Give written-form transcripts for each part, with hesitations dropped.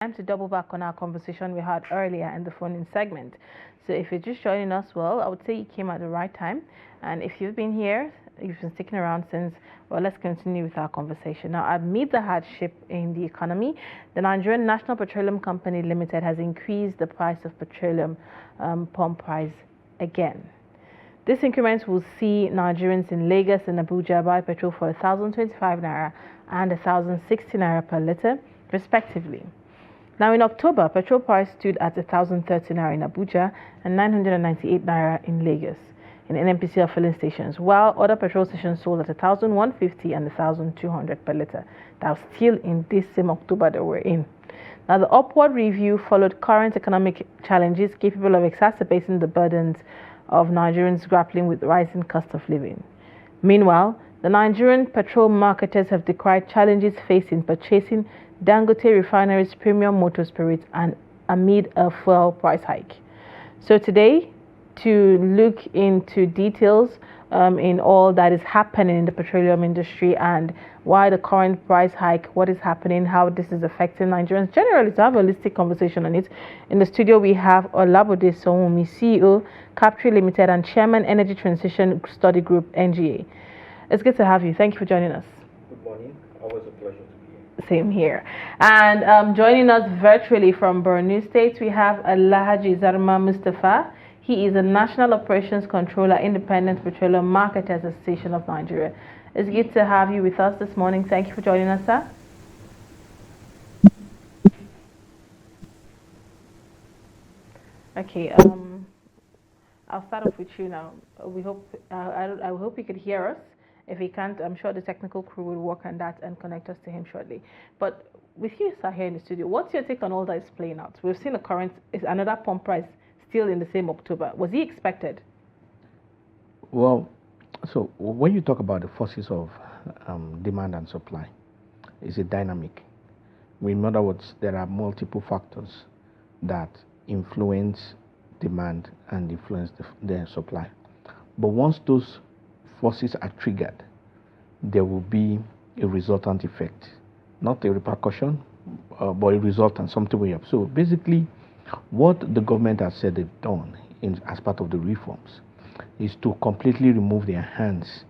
Time to double back on our conversation we had earlier in the phone-in segment. So if you're just joining us, well, I would say you came at the right time. And if you've been here, you've been sticking around since, well, let's continue with our conversation. Now, amid the hardship in the economy, the Nigerian National Petroleum Company Limited has increased the price of petroleum pump price again. This increment will see Nigerians in Lagos and Abuja buy petrol for 1,025 naira and 1,060 naira per liter, respectively. Now, in October, petrol price stood at 1,030 naira in Abuja and 998 naira in Lagos in NNPCL filling stations, while other petrol stations sold at 1,150 and 1,200 per liter. That was still in this same October that we're in. Now, the upward review followed current economic challenges capable of exacerbating the burdens of Nigerians grappling with rising cost of living. Meanwhile, the Nigerian petrol marketers have decried challenges facing purchasing Dangote Refinery's premium motor spirits and amid a fuel price hike. So today, to look into details in all that is happening in the petroleum industry and why the current price hike, what is happening, how this is affecting Nigerians generally, to have a holistic conversation on it. In the studio, we have Olabode Sowunmi, CEO, Captree Limited, and Chairman, Energy Transition Study Group, NGA. It's good to have you. Thank you for joining us. Good morning. Always a pleasure to be here. Same here. And joining us virtually from Borno State, we have Alhaji Zarma Mustafa. He is a National Operations Controller, Independent Petroleum Marketers Association of Nigeria. It's good to have you with us this morning. Thank you for joining us, sir. Okay. I'll start off with you now. We hope I hope you could hear us. If he can't, I'm sure the technical crew will work on that and connect us to him shortly. But with you, sir, here in the studio, what's your take on all that is playing out? We've seen the current is another pump price still in the same October. Was he expected? Well, so when you talk about the forces of demand and supply, it's a dynamic. In other words, there are multiple factors that influence demand and influence the supply. But once those forces are triggered, there will be a resultant effect, not a repercussion, but a resultant, something we have. So basically, what the government has said they've done as part of the reforms is to completely remove their hands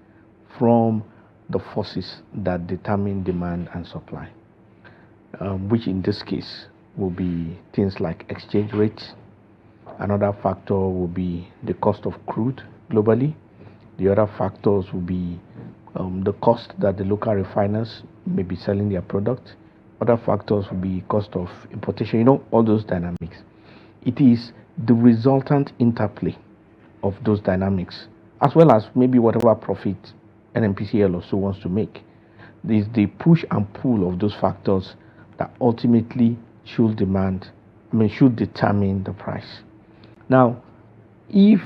from the forces that determine demand and supply, which in this case will be things like exchange rates. Another factor will be the cost of crude globally. The other factors will be the cost that the local refiners may be selling their product. Other factors will be cost of importation, all those dynamics. It is the resultant interplay of those dynamics, as well as maybe whatever profit NNPCL or so wants to make. There's the push and pull of those factors that ultimately should determine the price. Now, if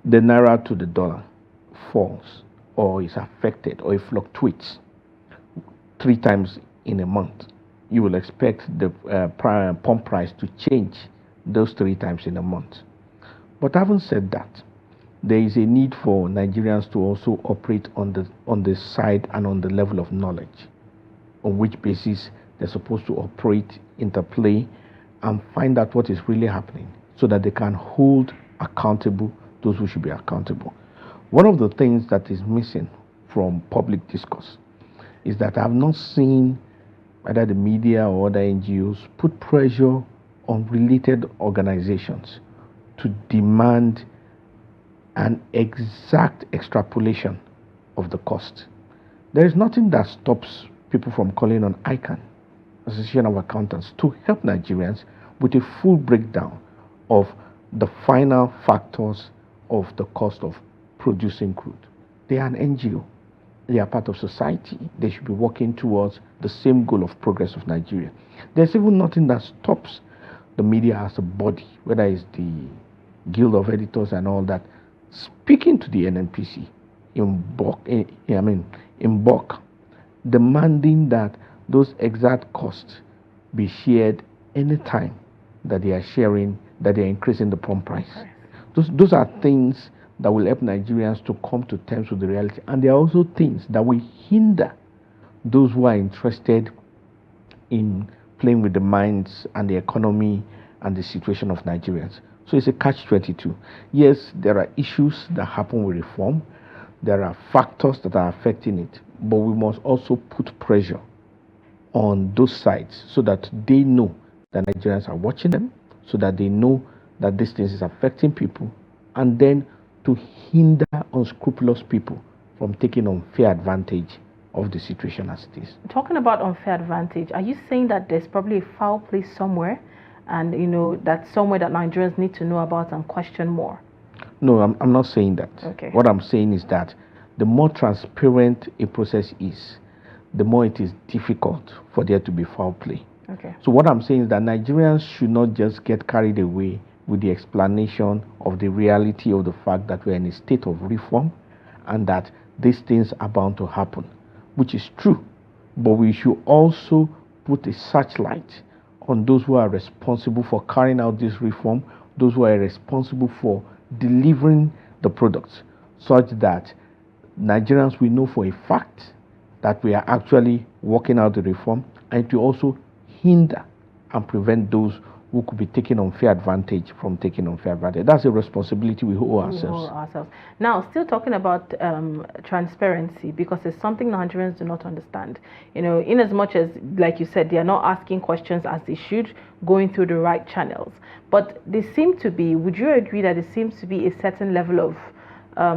the naira to the dollar falls or is affected or it fluctuates 3 times in a month, you will expect the pump price to change those 3 times in a month. But having said that, there is a need for Nigerians to also operate on the side and on the level of knowledge, on which basis they're supposed to operate, interplay, and find out what is really happening so that they can hold accountable those who should be accountable. One of the things that is missing from public discourse is that I have not seen either the media or other NGOs put pressure on related organizations to demand an exact extrapolation of the cost. There is nothing that stops people from calling on ICANN, Association of Accountants, to help Nigerians with a full breakdown of the final factors of the cost of producing crude. They are an NGO. They are part of society. They should be working towards the same goal of progress of Nigeria. There's even nothing that stops the media as a body, whether it's the Guild of Editors and all that, speaking to the NNPC in bulk, demanding that those exact costs be shared anytime that they are increasing the pump price. Those are things that will help Nigerians to come to terms with the reality. And there are also things that will hinder those who are interested in playing with the minds and the economy and the situation of Nigerians. So it's a catch-22. Yes, there are issues that happen with reform. There are factors that are affecting it, but we must also put pressure on those sides so that they know that Nigerians are watching them, so that they know that this thing is affecting people, and then to hinder unscrupulous people from taking unfair advantage of the situation as it is. Talking about unfair advantage, are you saying that there's probably a foul play somewhere, and that's somewhere that Nigerians need to know about and question more? No, I'm not saying that. Okay. What I'm saying is that the more transparent a process is, the more it is difficult for there to be foul play. Okay. So what I'm saying is that Nigerians should not just get carried away with the explanation of the reality of the fact that we're in a state of reform and that these things are bound to happen, which is true. But we should also put a searchlight on those who are responsible for carrying out this reform, those who are responsible for delivering the products, such that Nigerians will know for a fact that we are actually working out the reform, and to also hinder and prevent those who could be taking unfair advantage from taking unfair advantage. That's a responsibility we owe ourselves. Now, still talking about transparency, because it's something Nigerians do not understand. In as much as, like you said, they are not asking questions as they should, going through the right channels. But they seem to be, would you agree that there seems to be a certain level of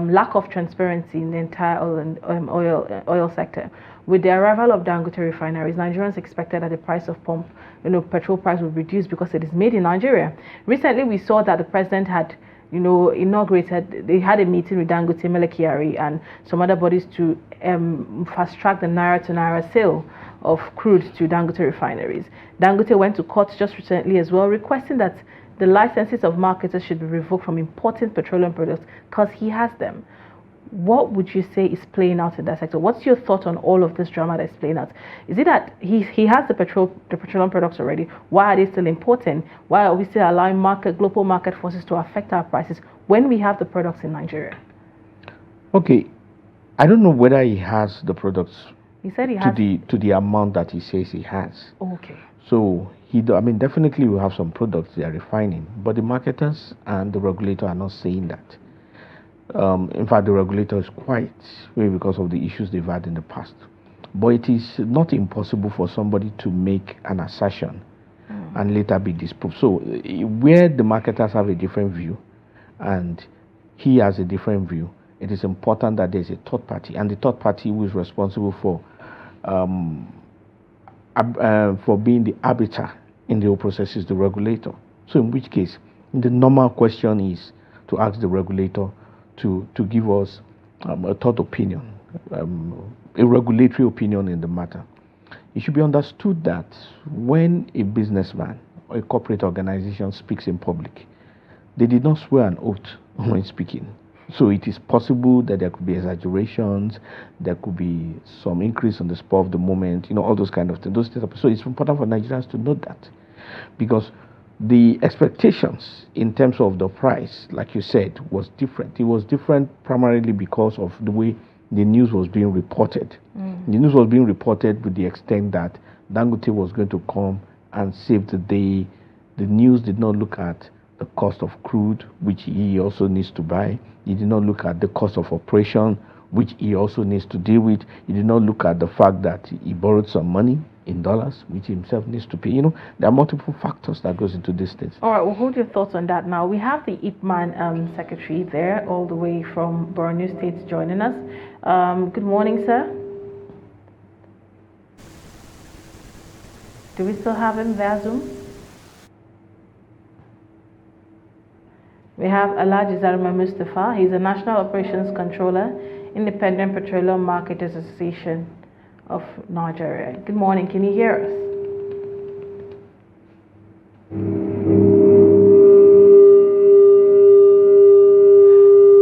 lack of transparency in the entire oil sector? With the arrival of Dangote refineries, Nigerians expected that the price of petrol price would reduce because it is made in Nigeria. Recently, we saw that the president had, inaugurated, they had a meeting with Dangote, Melekiari, and some other bodies to fast track the naira to naira sale of crude to Dangote refineries. Dangote went to court just recently as well, requesting that the licenses of marketers should be revoked from importing petroleum products because he has them. What would you say is playing out in that sector? What's your thought on all of this drama that's playing out? Is it that he has the petroleum products already? Why are they still importing? Why are we still allowing global market forces to affect our prices when we have the products in Nigeria? Okay, I don't know whether he has the products. He said he has to the amount that he says he has. Okay. So definitely we have some products they are refining, but the marketers and the regulator are not saying that. In fact, the regulator is quiet because of the issues they've had in the past. But it is not impossible for somebody to make an assertion and later be disproved. So where the marketers have a different view and he has a different view, it is important that there's a third party, and the third party who is responsible for being the arbiter in the whole process is the regulator. So in which case, the normal question is to ask the regulator to give us a third opinion, a regulatory opinion in the matter. It should be understood that when a businessman or a corporate organization speaks in public, they did not swear an oath when speaking. So it is possible that there could be exaggerations, there could be some increase on the spur of the moment, all those kind of things. So it's important for Nigerians to know that, because the expectations in terms of the price, like you said, was different. It was different primarily because of the way the news was being reported. The news was being reported with the extent that Dangote was going to come and save the day. The news did not look at the cost of crude, which he also needs to buy. He did not look at the cost of operation, which he also needs to deal with. He did not look at the fact that he borrowed some money in dollars, which he himself needs to pay. There are multiple factors that goes into this thing. All right, well, hold your thoughts on that now. We have the IPMAN secretary there, all the way from Borno State, joining us. Good morning, sir. Do we still have him via Zoom? We have Alhaji Zarma Mustafa. He's a National Operations Controller, Independent Petroleum Marketers Association of Nigeria. Good morning. Can you hear us?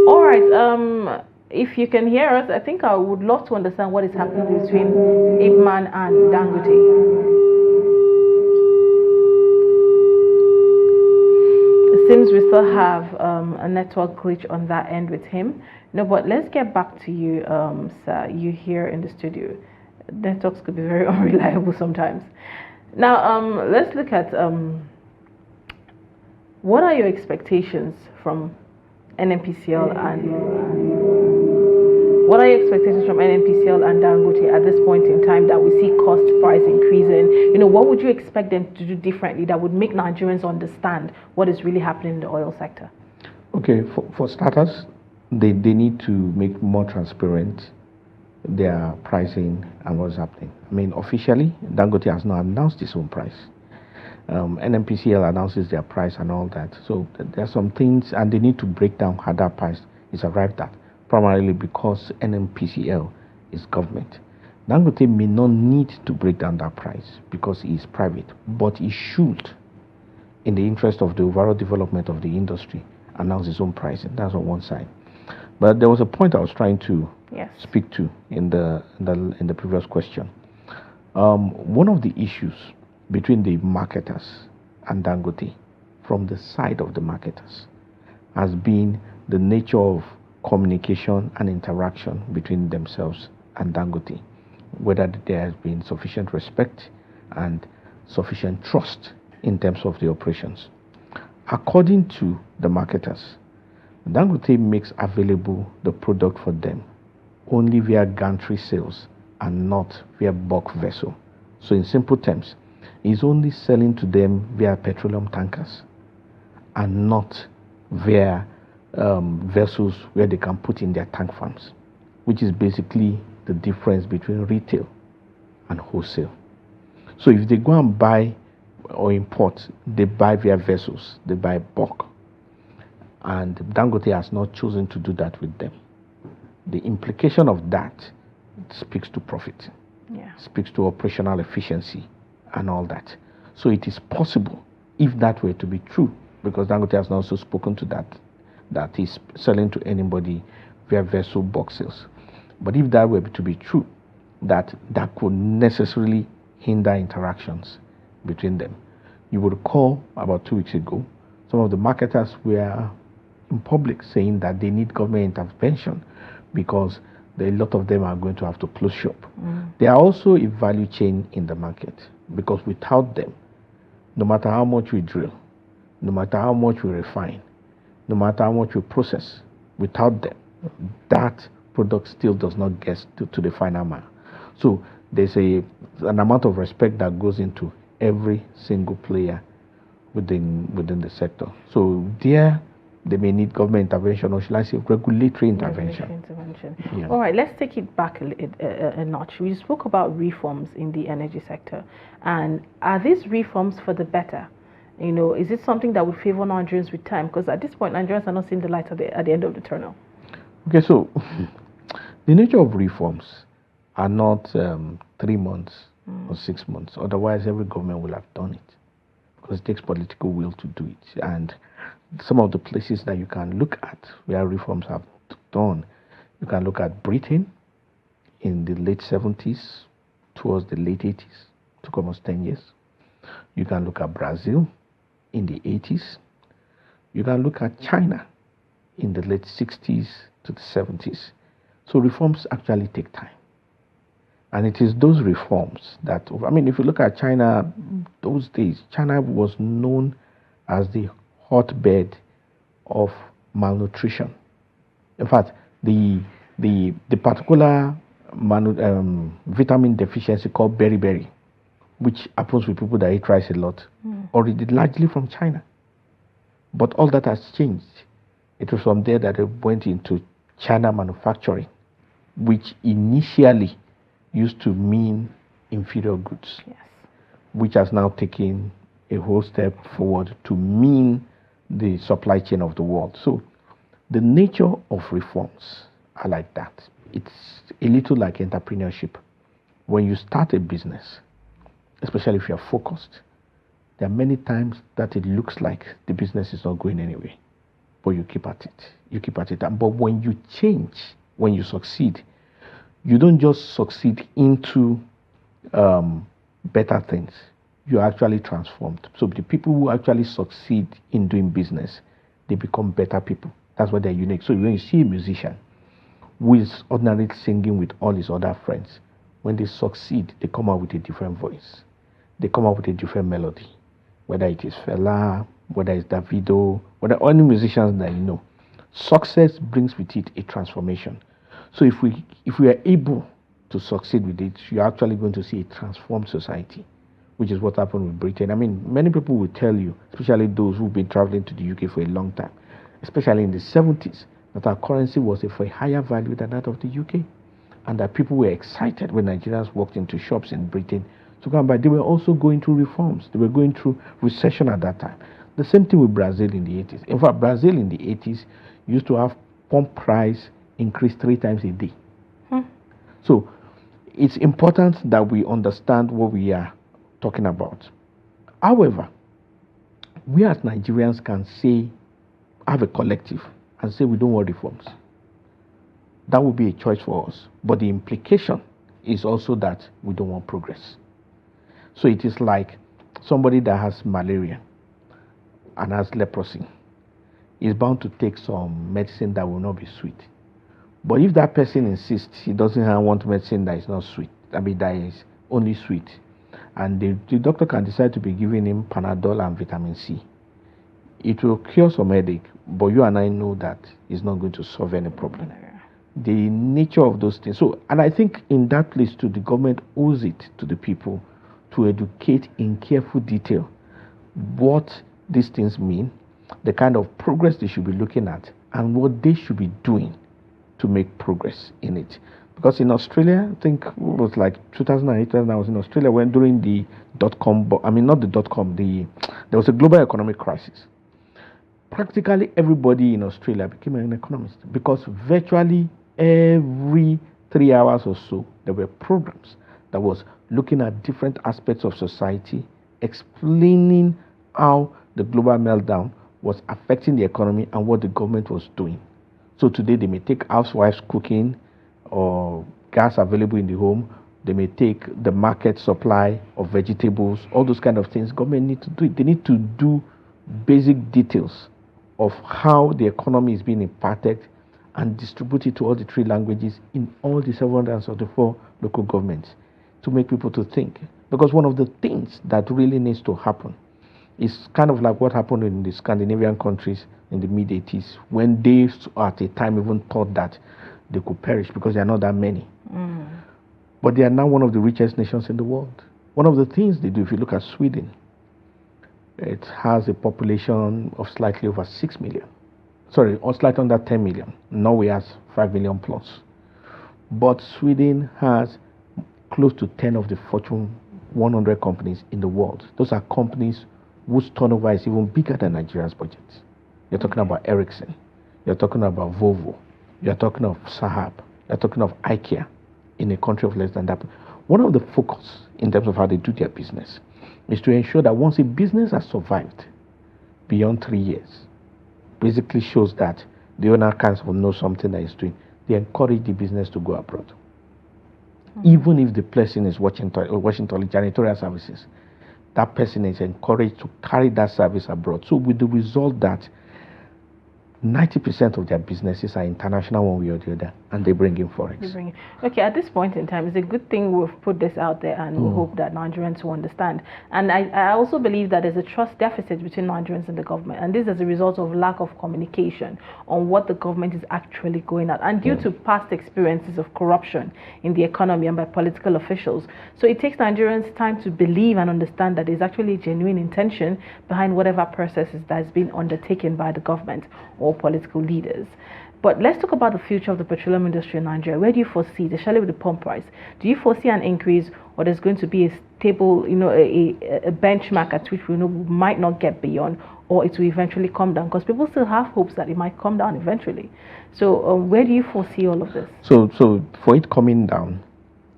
All right. If you can hear us, I think I would love to understand what is happening between IPMAN and Dangote. It seems we still have a network glitch on that end with him. No, but let's get back to you, sir. You here in the studio. Networks could be very unreliable sometimes. Now, let's look at what are your expectations from NNPCL and what are your expectations from NNPCL and Dangote at this point in time that we see cost price increasing? You know, what would you expect them to do differently that would make Nigerians understand what is really happening in the oil sector? Okay, for starters, they need to make more transparent their pricing and what's happening. I mean, officially, Dangote has not announced its own price. NNPCL announces their price and all that. So there are some things, and they need to break down how that price is arrived at, primarily because NNPCL is government. Dangote may not need to break down that price because it is private, but it should, in the interest of the overall development of the industry, announce its own pricing. That's on one side. But there was a point I was trying to speak to in the previous question. One of the issues between the marketers and Dangote, from the side of the marketers, has been the nature of communication and interaction between themselves and Dangote, whether there has been sufficient respect and sufficient trust in terms of the operations. According to the marketers, Dangote makes available the product for them only via gantry sales and not via bulk vessel. So in simple terms, he's only selling to them via petroleum tankers and not via vessels where they can put in their tank farms, which is basically the difference between retail and wholesale. So if they go and buy or import, they buy via vessels, they buy bulk. And Dangote has not chosen to do that with them. The implication of that speaks to profit, speaks to operational efficiency and all that. So it is possible, if that were to be true, because Dangote has also spoken to that he's selling to anybody via vessel bulk sales. But if that were to be true, that could necessarily hinder interactions between them. You would recall about 2 weeks ago, some of the marketers were in public saying that they need government intervention because a lot of them are going to have to close shop. They are also a value chain in the market, because without them, no matter how much we drill, no matter how much we refine, no matter how much we process, without them, that product still does not get to the final mile. So there's an amount of respect that goes into every single player within the sector. So they may need government intervention, or shall I say regulatory intervention. Yeah. All right, let's take it back a notch. We spoke about reforms in the energy sector, and are these reforms for the better? You know, is it something that would favor Nigerians with time? Because at this point, Nigerians are not seeing the light at the end of the tunnel. Okay, so the nature of reforms are not 3 months or 6 months. Otherwise, every government will have done it, because it takes political will to do it. And some of the places that you can look at where reforms have done, you can look at Britain in the late 70s towards the late 80s, took almost 10 years. You can look at Brazil in the 80s. You can look at China in the late 60s to the 70s. So reforms actually take time. And it is those reforms that, I mean, if you look at China, those days, China was known as the hotbed of malnutrition. In fact, the particular vitamin deficiency called beriberi, which happens with people that eat rice a lot, originated largely from China. But all that has changed. It was from there that it went into China manufacturing, which initially used to mean inferior goods, which has now taken a whole step forward to mean the supply chain of the world. So the nature of reforms are like that. It's a little like entrepreneurship. When you start a business, especially if you're focused, there are many times that it looks like the business is not going anywhere, but you keep at it. You keep at it. But when you change, when you succeed, you don't just succeed into better things. You're actually transformed. So the people who actually succeed in doing business, they become better people. That's why they're unique. So when you see a musician who is ordinarily singing with all his other friends, when they succeed, they come out with a different voice. they come up with a different melody, whether it is Fela, whether it's Davido, whether any musicians that you know. Success brings with it a transformation. So if we are able to succeed with it, you're actually going to see a transformed society, which is what happened with Britain. I mean, many people will tell you, especially those who've been traveling to the UK for a long time, especially in the 70s, that our currency was for a higher value than that of the UK, and that people were excited when Nigerians walked into shops in Britain to come by. They were also going through reforms. They were going through recession at that time. The same thing with Brazil in the 80s. In fact, Brazil in the 80s used to have pump price increase 3 times a day. So it's important that we understand what we are talking about. However, we as Nigerians can say, have a collective and say we don't want reforms. That would be a choice for us. But the implication is also that we don't want progress. So it is like somebody that has malaria and has leprosy is bound to take some medicine that will not be sweet. But if that person insists he doesn't want medicine that is not sweet, that is only sweet, and the doctor can decide to be giving him Panadol and vitamin C, it will cure some headache, but you and I know that it's not going to solve any problem. The nature of those things. So, and I think in that place too, the government owes it to the people to educate in careful detail what these things mean, the kind of progress they should be looking at, and what they should be doing to make progress in it. Because in Australia, I think it was like 2008 when I was in Australia, when during the there was a global economic crisis. Practically everybody in Australia became an economist because virtually every 3 hours or so, there were programs that was looking at different aspects of society, explaining how the global meltdown was affecting the economy and what the government was doing. So today they may take housewives cooking or gas available in the home. They may take the market supply of vegetables, all those kind of things. Government need to do it. They need to do basic details of how the economy is being impacted and distribute it to all the 3 languages in all the 734 local governments to make people to think. Because one of the things that really needs to happen is kind of like what happened in the Scandinavian countries in the mid-80s, when they at a time even thought that they could perish because there are not that many. But they are now one of the richest nations in the world. One of the things they do, if you look at Sweden, it has a population of slightly over 6 million. Sorry, or slightly under 10 million. Norway has 5 million plus. But Sweden has close to 10 of the Fortune 100 companies in the world. Those are companies whose turnover is even bigger than Nigeria's budget. You're talking about Ericsson. You're talking about Volvo. You're talking of Sahab. You're talking of IKEA in a country of less than that. One of the focus in terms of how they do their business is to ensure that once a business has survived beyond 3 years, basically shows that the owner kind of knows something that he's doing, they encourage the business to go abroad. Even if the person is watching janitorial services, that person is encouraged to carry that service abroad. So with the result that 90% of their businesses are international one way or the other, and they bring in forex. Okay, at this point in time, it's a good thing we've put this out there, and we hope that Nigerians will understand. And I also believe that there's a trust deficit between Nigerians and the government, and this is as a result of lack of communication on what the government is actually going at, and due to past experiences of corruption in the economy and by political officials. So it takes Nigerians time to believe and understand that there's actually genuine intention behind whatever processes that has been undertaken by the government or political leaders. But let's talk about the future of the petroleum industry in Nigeria. Where do you foresee, especially with the pump price, do you foresee an increase, or there's going to be a stable, a benchmark at which we know we might not get beyond, or it will eventually come down? Because people still have hopes that it might come down eventually. So where do you foresee all of this? So for it coming down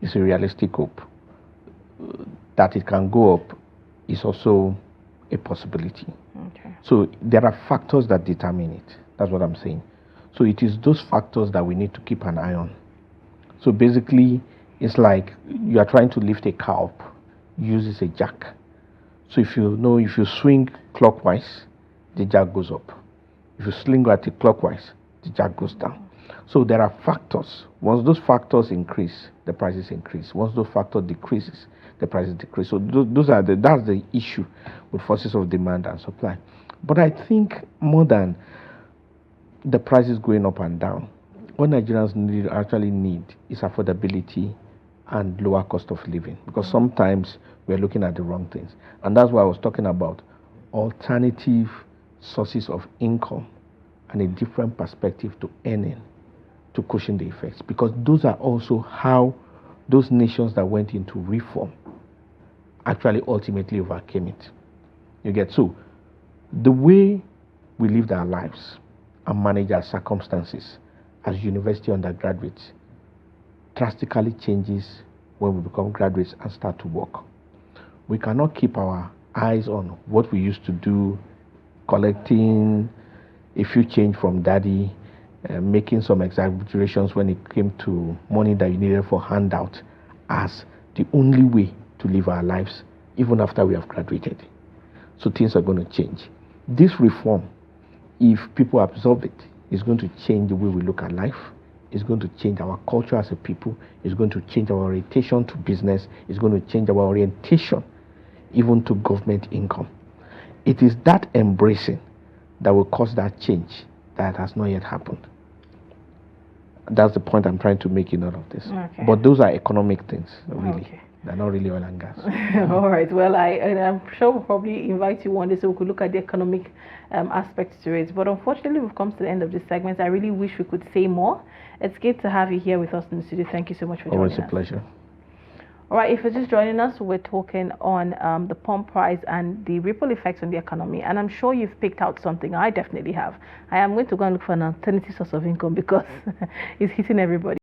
is a realistic hope. That it can go up is also a possibility. Okay. So there are factors that determine it. That's what I'm saying. So it is those factors that we need to keep an eye on. So basically, it's like you are trying to lift a car up, uses a jack. So if you swing clockwise, the jack goes up. If you swing anti-clockwise, the jack goes down. So there are factors. Once those factors increase, the prices increase. Once those factors decreases, the prices decrease. So that's the issue with forces of demand and supply. But I think more than the prices going up and down, what Nigerians actually need is affordability and lower cost of living, because sometimes we're looking at the wrong things. And that's why I was talking about alternative sources of income and a different perspective to earning to cushion the effects, because those are also how those nations that went into reform actually ultimately overcame it. You get? So the way we lived our lives and manage our circumstances as university undergraduates drastically changes when we become graduates and start to work. We cannot keep our eyes on what we used to do, collecting a few change from daddy, making some exaggerations when it came to money that you needed for handout, as the only way to live our lives even after we have graduated. So things are going to change. This reform, if people absorb it, is going to change the way we look at life. It's going to change our culture as a people. It's going to change our orientation to business. It's going to change our orientation even to government income. It is that embracing that will cause that change that has not yet happened. That's the point I'm trying to make in all of this. Okay. But those are economic things, really. Okay. They're not really oil and gas. All right. Well, I'm sure we'll probably invite you one day so we could look at the economic aspects to it. But unfortunately, we've come to the end of this segment. I really wish we could say more. It's good to have you here with us in the studio. Thank you so much for joining us. Always a pleasure. All right, if you're just joining us, we're talking on the pump price and the ripple effects on the economy. And I'm sure you've picked out something. I definitely have. I am going to go and look for an alternative source of income because it's hitting everybody.